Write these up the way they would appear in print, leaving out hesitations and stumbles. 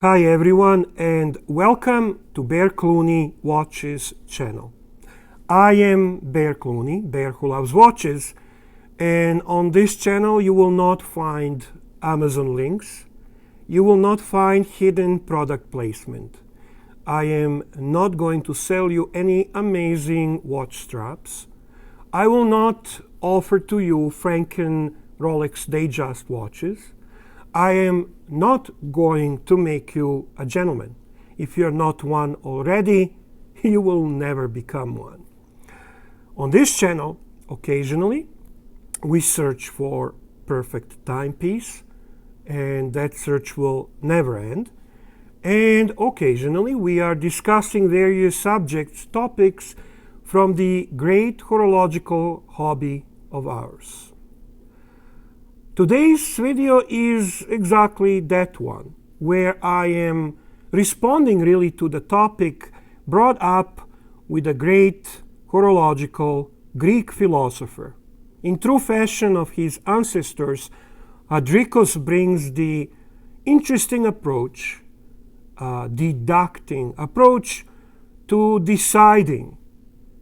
Hi everyone and welcome to Bear Clooney Watches channel. I am Bear Clooney, Bear who loves watches, and on this channel you will not find Amazon links. You will not find hidden product placement. I am not going to sell you any amazing watch straps. I will not offer to you Franken Rolex Datejust watches. I am not going to make you a gentleman. If you're not one already, you will never become one. On this channel, occasionally, we search for perfect timepiece, and that search will never end. And occasionally, we are discussing various subjects, topics from the great horological hobby of ours. Today's video is exactly that one, where I am responding really to the topic brought up with a great horological Greek philosopher. In true fashion of his ancestors, Adriqos brings the interesting approach, deducting approach to deciding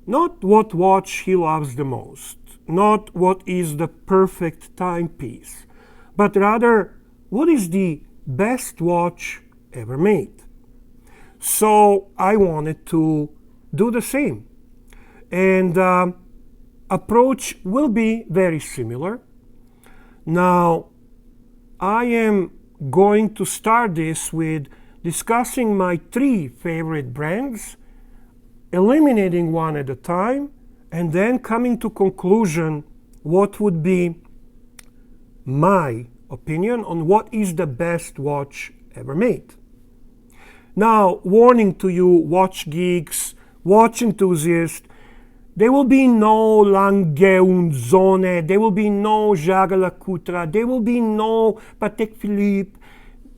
not what watch he loves the most, not what is the perfect timepiece, but rather what is the best watch ever made. So I wanted to do the same. And approach will be very similar. Now, I am going to start this with discussing my 3 favorite brands, eliminating one at a time, and then coming to conclusion what would be my opinion on what is the best watch ever made. Now, warning to you watch geeks, watch enthusiasts, there will be no Lange&Söhne, there will be no Jaeger-LeCoultre, there will be no Patek Philippe,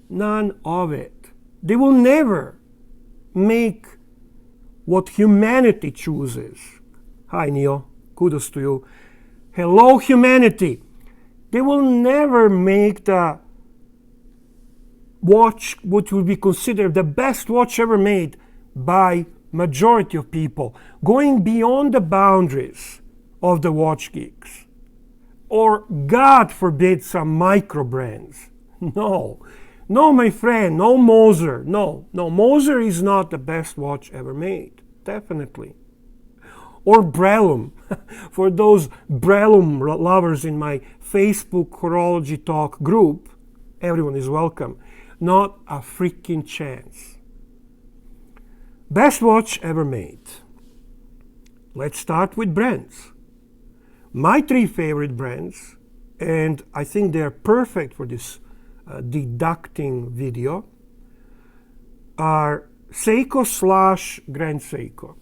none of it. They will never make what humanity chooses. Hi Neil, kudos to you. Hello humanity. They will never make the watch what will be considered the best watch ever made by majority of people, going beyond the boundaries of the watch geeks. Or God forbid some micro brands. No, my friend, no Moser. No, Moser is not the best watch ever made, definitely. Or Brellum, for those Brellum lovers in my Facebook Horology Talk group, everyone is welcome. Not a freaking chance. Best watch ever made. Let's start with brands. My 3 favorite brands, and I think they're perfect for this deducting video, are Seiko / Grand Seiko.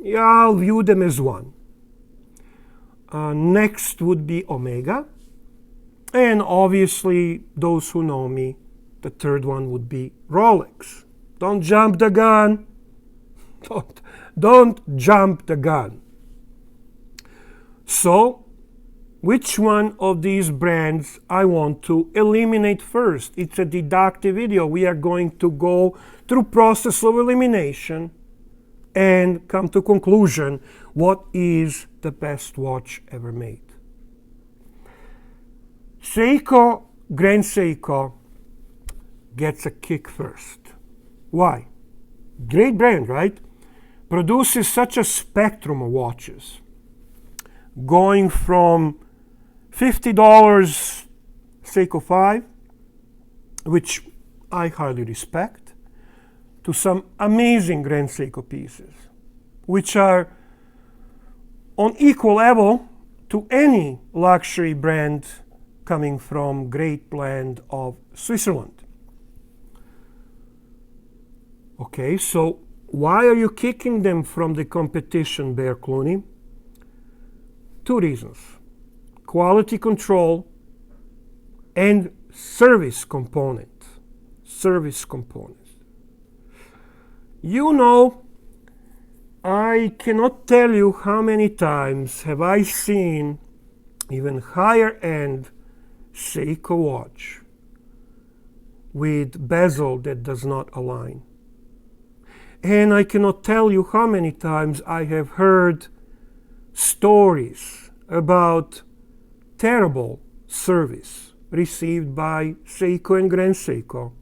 Yeah, I'll view them as one. Next would be Omega. And obviously, those who know me, the third one would be Rolex. Don't jump the gun. Don't jump the gun. So, which one of these brands I want to eliminate first? It's a deductive video. We are going to go through process of elimination and come to conclusion what is the best watch ever made. Seiko, Grand Seiko gets a kick first. Why? Great brand, right? Produces such a spectrum of watches, going from $50 Seiko 5, which I highly respect, to some amazing Grand Seiko pieces, which are on equal level to any luxury brand coming from great blend of Switzerland. Okay, so why are you kicking them from the competition, Bear Clooney? 2 reasons. Quality control and service component. Service component. You know, I cannot tell you how many times have I seen even higher end Seiko watch with bezel that does not align. And I cannot tell you how many times I have heard stories about terrible service received by Seiko and Grand Seiko.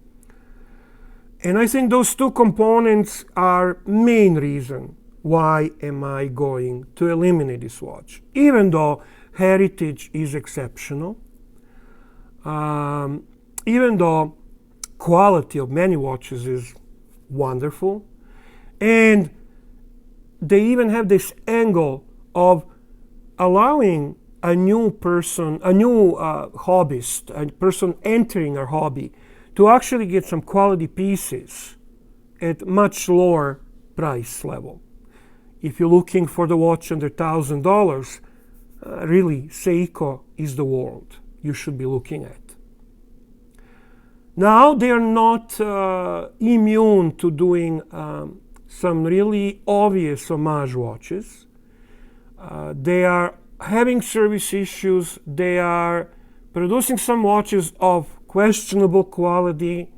And I think those two components are main reason why am I going to eliminate this watch. Even though heritage is exceptional, even though quality of many watches is wonderful, and they even have this angle of allowing a new person, a new hobbyist, a person entering our hobby, to actually get some quality pieces at much lower price level. If you're looking for the watch under $1,000, really Seiko is the world you should be looking at. Now they are not immune to doing some really obvious homage watches. They are having service issues. They are producing some watches of questionable quality.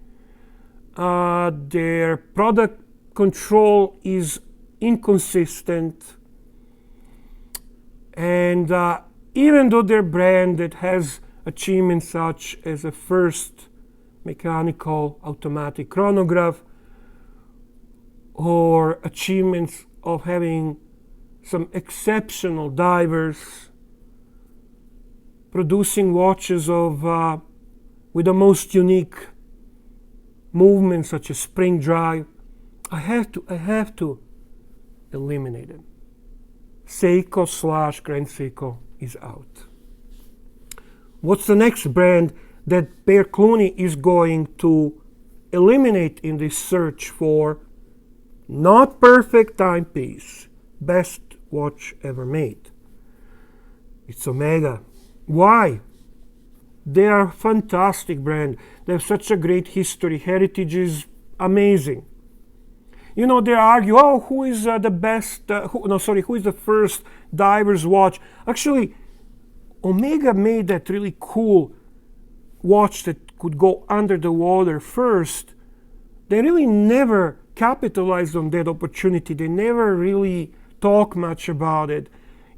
Their product control is inconsistent. And even though their brand that has achievements such as a first mechanical automatic chronograph, or achievements of having some exceptional divers, producing watches of with the most unique movements such as spring drive, I have to eliminate them. Seiko / Grand Seiko is out. What's the next brand that Bear Clooney is going to eliminate in this search for not perfect timepiece, best watch ever made? It's Omega. Why? They are a fantastic brand. They have such a great history. Heritage is amazing. You know, they argue, oh, who is the best, who is the first diver's watch? Actually, Omega made that really cool watch that could go under the water first. They really never capitalized on that opportunity. They never really talk much about it.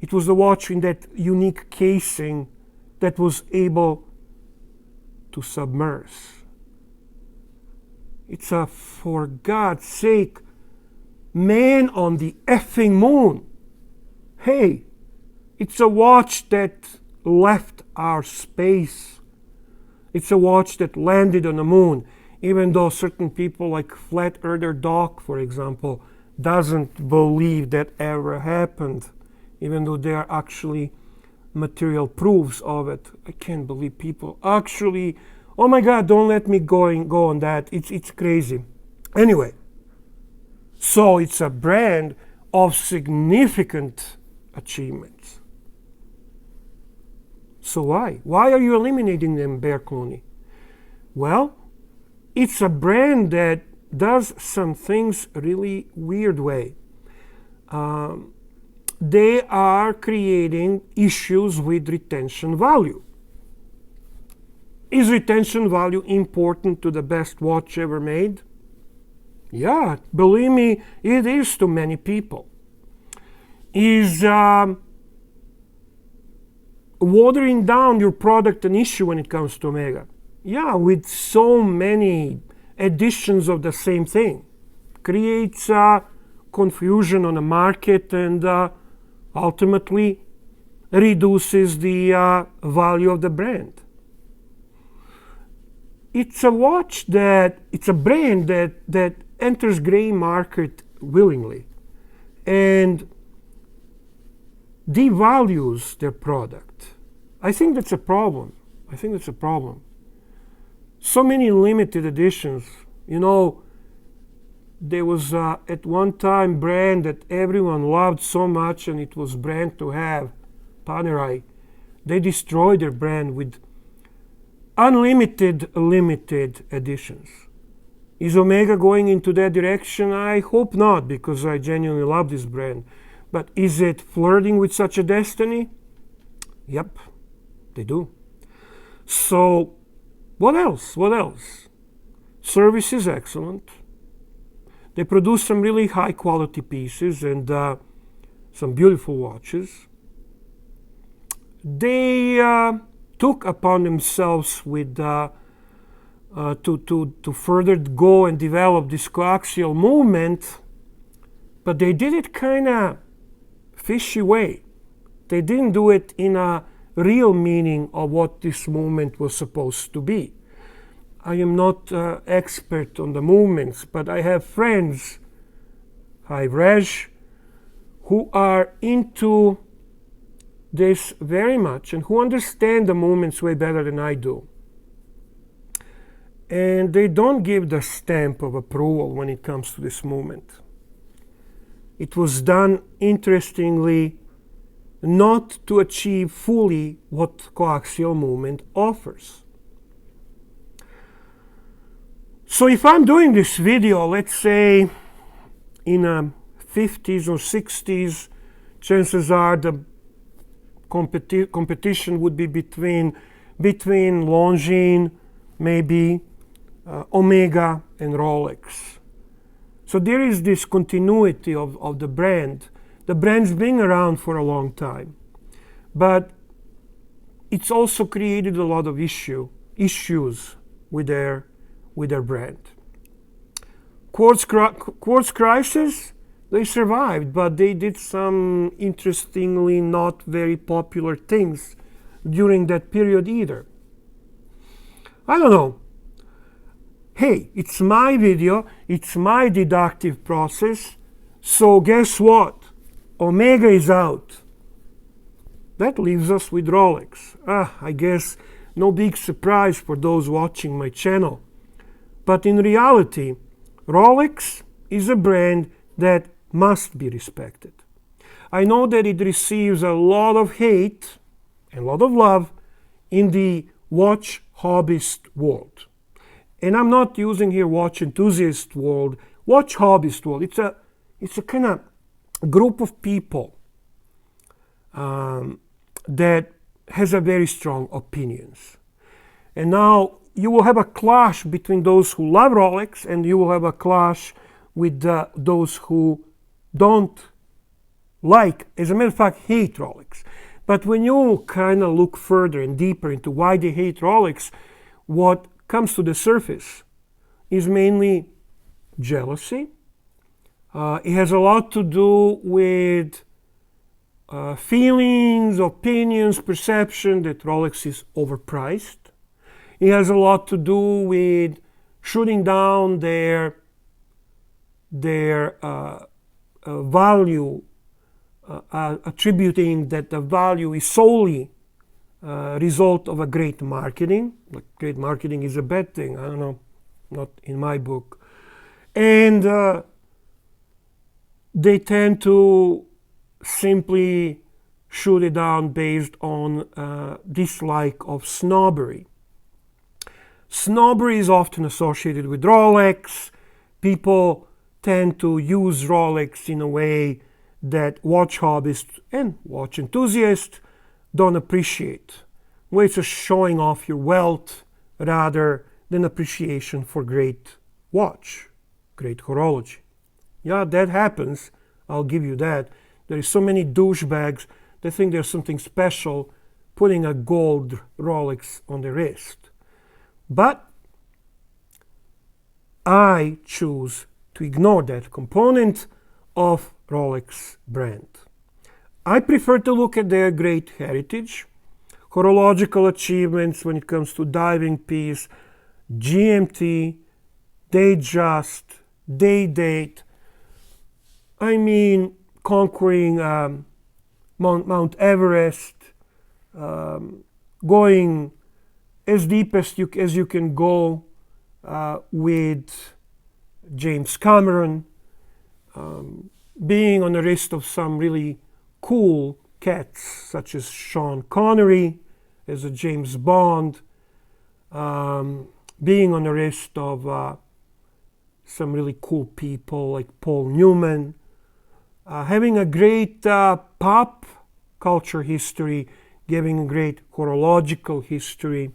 It was a watch in that unique casing that was able to submerge. It's a, for God's sake, man on the effing moon. Hey, it's a watch that left our space. It's a watch that landed on the moon, even though certain people like Flat Earther Doc, for example, doesn't believe that ever happened, even though there are actually material proofs of it. I can't believe people actually, oh my God, don't let me go on that. It's crazy. Anyway, so it's a brand of significant achievements. So why? Why are you eliminating them, Bear Clooney? Well, it's a brand that does some things really weird way. They are creating issues with retention value. Is retention value important to the best watch ever made? Yeah, believe me, it is to many people. Is watering down your product an issue when it comes to Omega? Yeah, with so many editions of the same thing. Creates confusion on the market and ultimately reduces the value of the brand. It's a watch that, it's a brand that enters gray market willingly and devalues their product. I think that's a problem. So many limited editions. You know, there was at one time brand that everyone loved so much, and it was brand to have, Panerai. They destroyed their brand with unlimited limited editions. Is Omega going into that direction? I hope not, because I genuinely love this brand. But is it flirting with such a destiny? Yep, they do. So what else? Service is excellent. They produce some really high quality pieces and some beautiful watches. They took upon themselves with to further go and develop this coaxial movement, but they did it kind of fishy way. They didn't do it in a real meaning of what this movement was supposed to be. I am not expert on the movements, but I have friends, hi Reg, who are into this very much and who understand the movements way better than I do. And they don't give the stamp of approval when it comes to this movement. It was done, interestingly, not to achieve fully what coaxial movement offers. So if I'm doing this video, let's say in the 50s or 60s, chances are the competition would be between Longines, maybe Omega and Rolex. So there is this continuity of the brand. The brand's been around for a long time, but it's also created a lot of issues with their brand. Quartz crisis, they survived, but they did some interestingly not very popular things during that period either. I don't know. Hey, it's my video, it's my deductive process, so guess what? Omega is out. That leaves us with Rolex. I guess no big surprise for those watching my channel. But in reality, Rolex is a brand that must be respected. I know that it receives a lot of hate and a lot of love in the watch hobbyist world. And I'm not using here watch enthusiast world, watch hobbyist world. It's a kind of group of people that has a very strong opinions. And now you will have a clash between those who love Rolex and you will have a clash with those who don't like, as a matter of fact, hate Rolex. But when you kind of look further and deeper into why they hate Rolex, what comes to the surface is mainly jealousy. It has a lot to do with feelings, opinions, perception that Rolex is overpriced. It has a lot to do with shooting down their value, attributing that the value is solely result of a great marketing. Like great marketing is a bad thing. I don't know, not in my book. And they tend to simply shoot it down based on dislike of snobbery. Snobbery is often associated with Rolex. People tend to use Rolex in a way that watch hobbyists and watch enthusiasts don't appreciate. Where it's just showing off your wealth rather than appreciation for great watch, great horology. Yeah, that happens. I'll give you that. There is so many douchebags that think there's something special putting a gold Rolex on the wrist. But I choose to ignore that component of Rolex brand. I prefer to look at their great heritage, horological achievements when it comes to diving piece, GMT, Datejust, day date. I mean, conquering Mount Everest, going as deep as you can go with James Cameron, being on the wrist of some really cool cats such as Sean Connery as a James Bond, being on the wrist of some really cool people like Paul Newman, having a great pop culture history, giving a great horological history,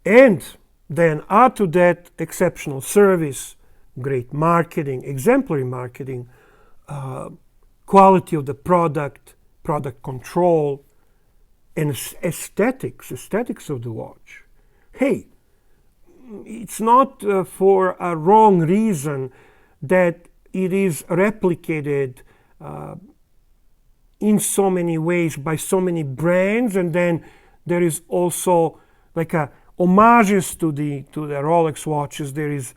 and Then add to that exceptional service, great marketing, exemplary marketing, quality of the product, product control, and aesthetics of the watch. Hey, it's not for a wrong reason that it is replicated in so many ways by so many brands, and then there is also like a homages to the Rolex watches. There is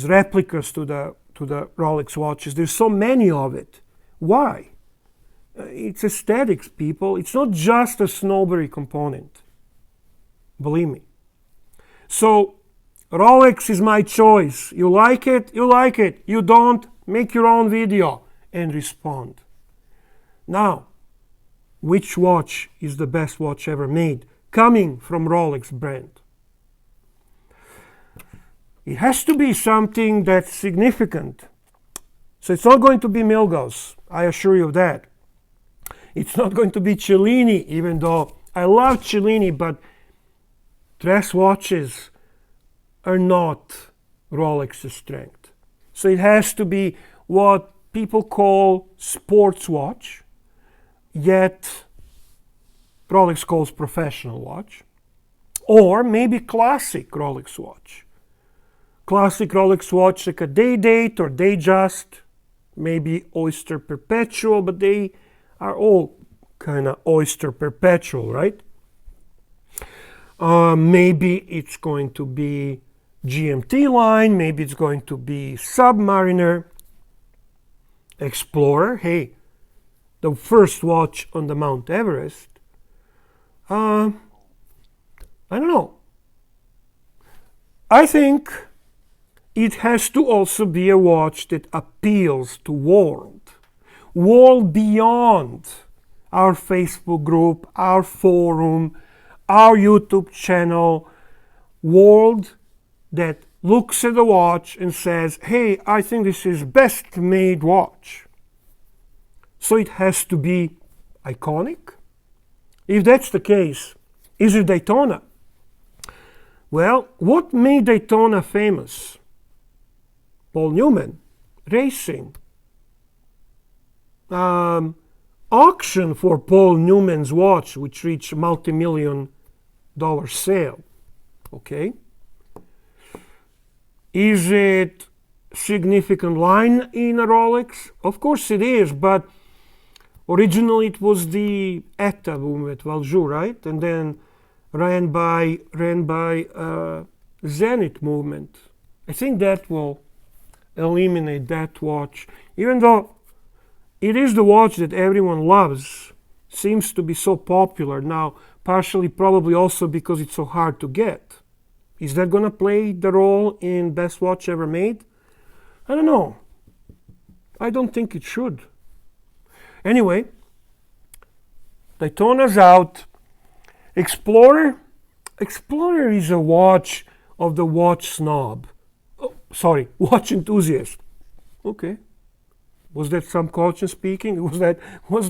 replicas to the Rolex watches. There's so many of it. Why? It's aesthetics, people. It's not just a snobbery component. Believe me. So Rolex is my choice. You like it, you like it. You don't, make your own video and respond. Now, which watch is the best watch ever made coming from Rolex brand? It has to be something that's significant. So it's not going to be Milgauss, I assure you of that. It's not going to be Cellini, even though I love Cellini, but dress watches are not Rolex's strength. So it has to be what people call sports watch, yet Rolex calls professional watch, or maybe classic Rolex watch. Classic Rolex watch like a day date or day just, maybe Oyster Perpetual, but they are all kind of Oyster Perpetual, right? Maybe it's going to be GMT line, maybe it's going to be Submariner, Explorer, hey, the first watch on the Mount Everest. I don't know. I think it has to also be a watch that appeals to world beyond our Facebook group, our forum, our YouTube channel, world that looks at the watch and says, hey, I think this is best made watch. So it has to be iconic. If that's the case, is it Daytona? Well, what made Daytona famous? Paul Newman, racing. Auction for Paul Newman's watch, which reached multi-million-dollar sale. Okay. Is it significant line in a Rolex? Of course it is, but originally it was the ETA boom at Valjoux, right? And then ran by Zenith movement. I think that will eliminate that watch, even though it is the watch that everyone loves, seems to be so popular now, partially probably also because it's so hard to get. Is that going to play the role in best watch ever made? I don't know. I don't think it should. Anyway, Daytona's out. Explorer is a watch of the watch snob. Oh, sorry, watch enthusiast. Okay. Was that some conscience speaking? Was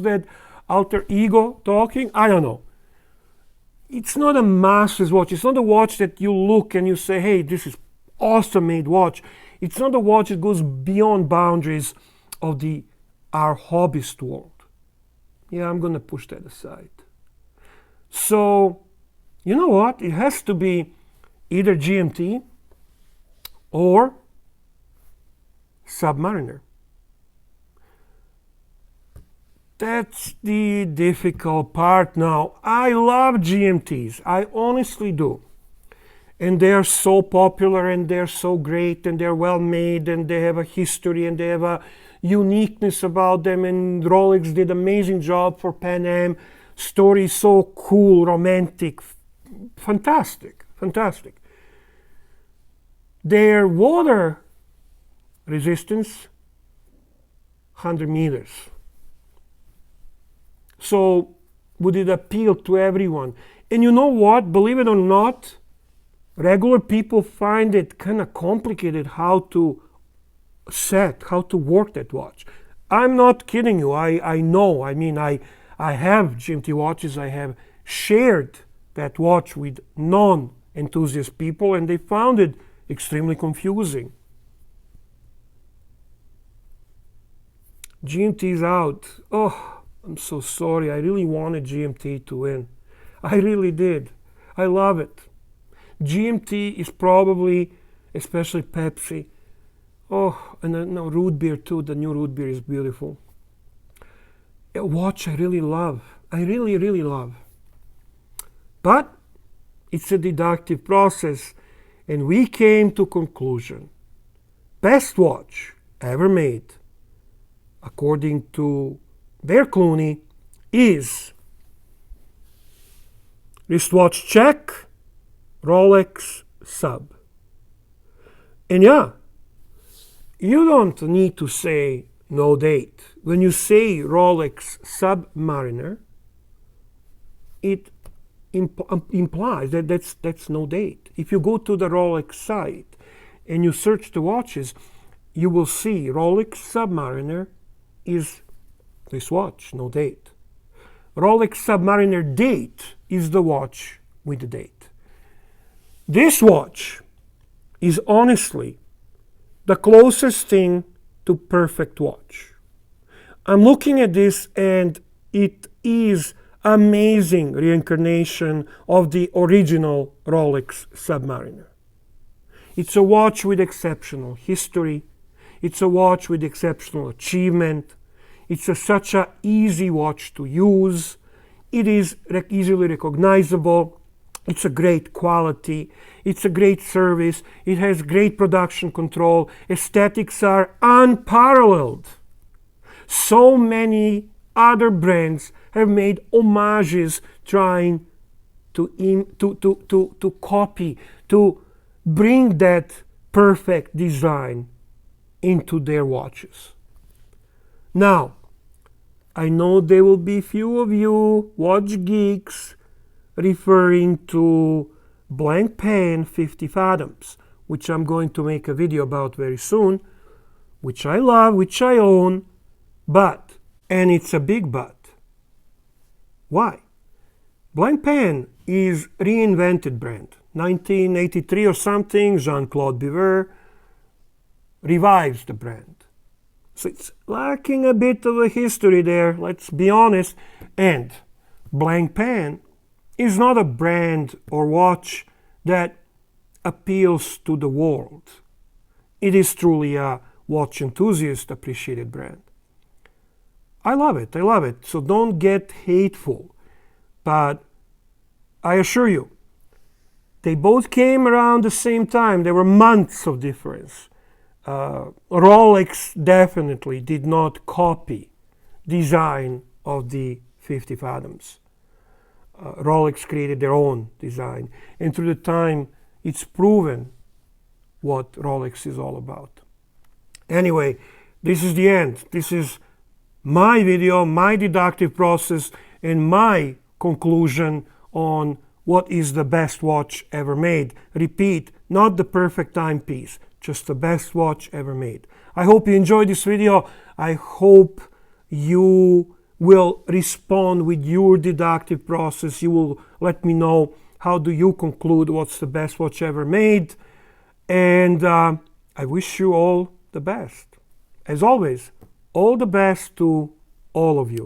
that alter ego talking? I don't know. It's not a masses watch. It's not a watch that you look and you say, hey, this is awesome made watch. It's not a watch that goes beyond boundaries of our hobbyist world. Yeah, I'm going to push that aside. So, you know what? It has to be either GMT or Submariner. That's the difficult part now. I love GMTs. I honestly do. And they're so popular and they're so great and they're well made and they have a history and they have a uniqueness about them, and Rolex did an amazing job for Pan Am. Story is so cool, romantic, fantastic. Their water resistance, 100 meters. So would it appeal to everyone? And you know what? Believe it or not, regular people find it kind of complicated how to work that watch. I'm not kidding you. I know. I mean, I have GMT watches. I have shared that watch with enthusiast people, and they found it extremely confusing. GMT is out. Oh, I'm so sorry. I really wanted GMT to win. I really did. I love it. GMT is probably, especially Pepsi. Oh, and no, root beer too. The new root beer is beautiful. A watch I really love. I really, really love. But it's a deductive process, and we came to conclusion. Best watch ever made, according to their Clooney, is wristwatch check, Rolex sub. And yeah, you don't need to say no date. When you say Rolex Submariner, it implies that that's no date. If you go to the Rolex site and you search the watches, you will see Rolex Submariner is this watch, no date. Rolex Submariner date is the watch with the date. This watch is honestly the closest thing to perfect watch. I'm looking at this and it is amazing reincarnation of the original Rolex Submariner. It's a watch with exceptional history. It's a watch with exceptional achievement. It's such an easy watch to use. It is easily recognizable. It's a great quality. It's a great service. It has great production control. Aesthetics are unparalleled. So many other brands have made homages trying to copy, to bring that perfect design into their watches. Now, I know there will be few of you watch geeks referring to Blancpain 50 Fathoms, which I'm going to make a video about very soon, which I love, which I own, but, and it's a big but. Why? Blancpain is reinvented brand. 1983 or something, Jean-Claude Biver revives the brand. So it's lacking a bit of a history there, let's be honest. And Blancpain is not a brand or watch that appeals to the world. It is truly a watch enthusiast appreciated brand. I love it, so don't get hateful. But I assure you, they both came around the same time. There were months of difference. Rolex definitely did not copy design of the 50 Fathoms. Rolex created their own design, and through the time it's proven what Rolex is all about. Anyway, this is the end. This is my video, my deductive process, and my conclusion on what is the best watch ever made. Repeat, not the perfect timepiece, just the best watch ever made. I hope you enjoyed this video. I hope you will respond with your deductive process. You will let me know how do you conclude what's the best watch ever made. And I wish you all the best. As always, all the best to all of you.